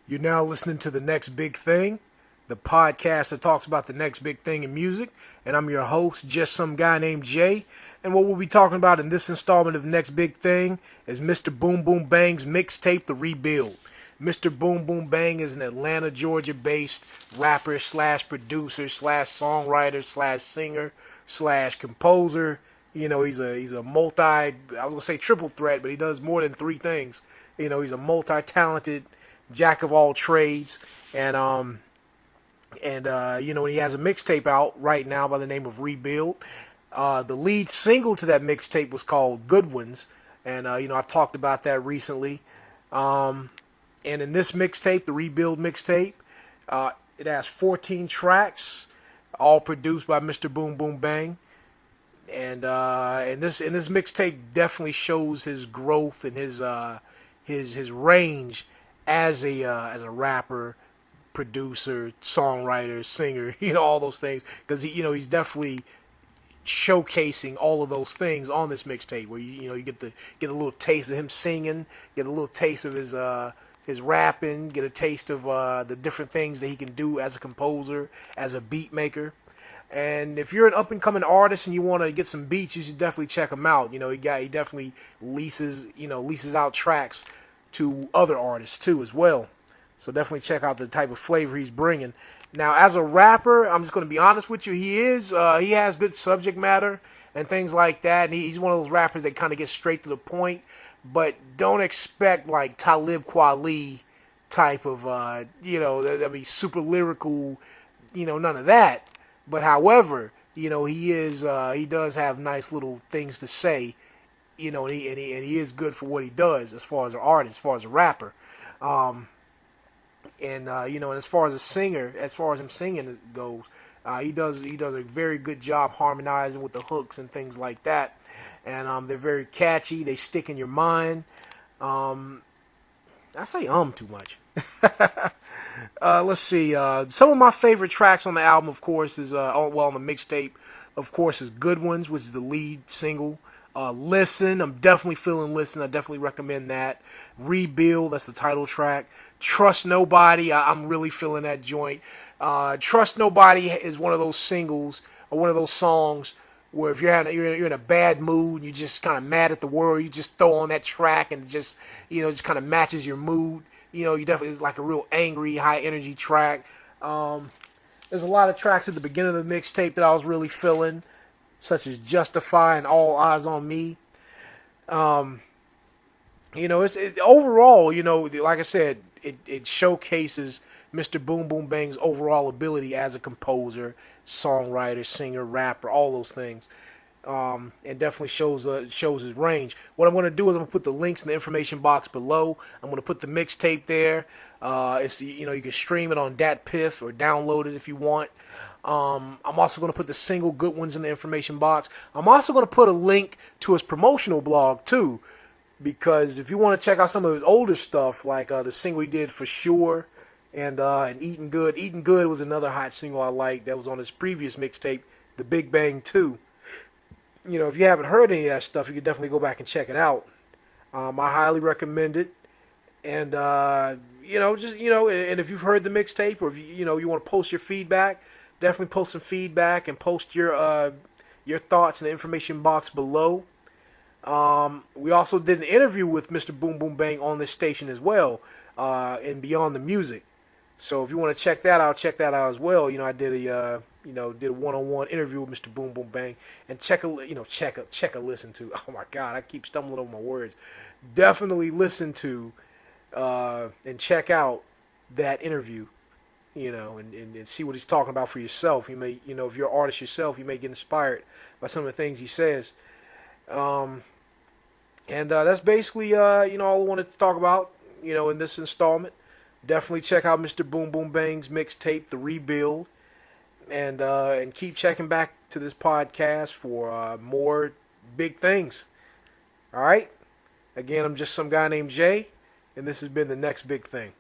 You're now listening to The Next Big Thing, the podcast that talks about the next big thing in music. And I'm your host, just some guy named Jay. And what we'll be talking about in this installment of The Next Big Thing is Mr. Boom Boom Bang's mixtape, The Rebuild. Mr. Boom Boom Bang is an Atlanta, Georgia-based rapper slash producer slash songwriter slash singer slash composer. You know, he's a multi, I was gonna say triple threat, but he does more than three things. You know, he's a multi-talented jack of all trades, and you know, he has a mixtape out right now by the name of Rebuild. The lead single to that mixtape was called Good Ones, and you know, I talked about that recently. And in this mixtape, the Rebuild mixtape, it has 14 tracks, all produced by Mr. Boom Boom Bang. And this mixtape definitely shows his growth and his range as a rapper, producer, songwriter, singer, you know, all those things, because he's definitely showcasing all of those things on this mixtape, where you get a little taste of him singing, get a little taste of his rapping, get a taste of the different things that he can do as a composer, as a beat maker. And if you're an up and coming artist and you want to get some beats, you should definitely check him out. You know, he definitely leases out tracks to other artists too as well. So definitely check out the type of flavor he's bringing. Now, as a rapper, I'm just going to be honest with you. He has good subject matter and things like that. And he's one of those rappers that kind of gets straight to the point. But don't expect like Talib Kweli type of I mean, super lyrical, none of that. But however, he does have nice little things to say, and he is good for what he does as far as an artist, as far as a rapper. And as far as a singer, as far as him singing goes, he does a very good job harmonizing with the hooks and things like that. And they're very catchy. They stick in your mind. I say too much. Let's see. Some of my favorite tracks on the album, of course, is on the mixtape, of course, is Good Ones, which is the lead single. Listen, I'm definitely feeling Listen. I definitely recommend that. Rebuild, that's the title track. Trust Nobody, I'm really feeling that joint. Trust Nobody is one of those singles or one of those songs where if you're in a bad mood, you're just kind of mad at the world, you just throw on that track and it just kind of matches your mood. You definitely, it's like a real angry, high energy track. There's a lot of tracks at the beginning of the mixtape that I was really feeling, such as Justify and All Eyes on Me. It's overall, like I said, it showcases Mr. Boom Boom Bang's overall ability as a composer, songwriter, singer, rapper, all those things. And definitely shows his range. What I'm going to do is I'm going to put the links in the information box below. I'm going to put the mixtape there. You can stream it on Dat Piff or download it if you want. I'm also going to put the single Good Ones in the information box. I'm also going to put a link to his promotional blog too, because if you want to check out some of his older stuff, like the single he did Fasure and Eatin Good. Eatin Good was another hot single I liked that was on his previous mixtape, The Big Bang 2. If you haven't heard any of that stuff, you can definitely go back and check it out. I highly recommend it. And and if you've heard the mixtape, or if you want to post your feedback, definitely post some feedback and post your thoughts in the information box below. We also did an interview with Mr. Boom Boom Bang on this station as well, and Beyond the Music. So if you want to check that out as well. I did a one-on-one interview with Mr. Boom Boom Bang, and check a listen to. Oh my God, I keep stumbling over my words. Definitely listen to and check out that interview. And see what he's talking about for yourself. You may, if you're an artist yourself, you may get inspired by some of the things he says. And that's basically all I wanted to talk about. In this installment. Definitely check out Mr. Boom Boom Bang's mixtape, The Rebuild, and keep checking back to this podcast for more big things. All right. Again, I'm just some guy named Jay, and this has been The Next Big Thing.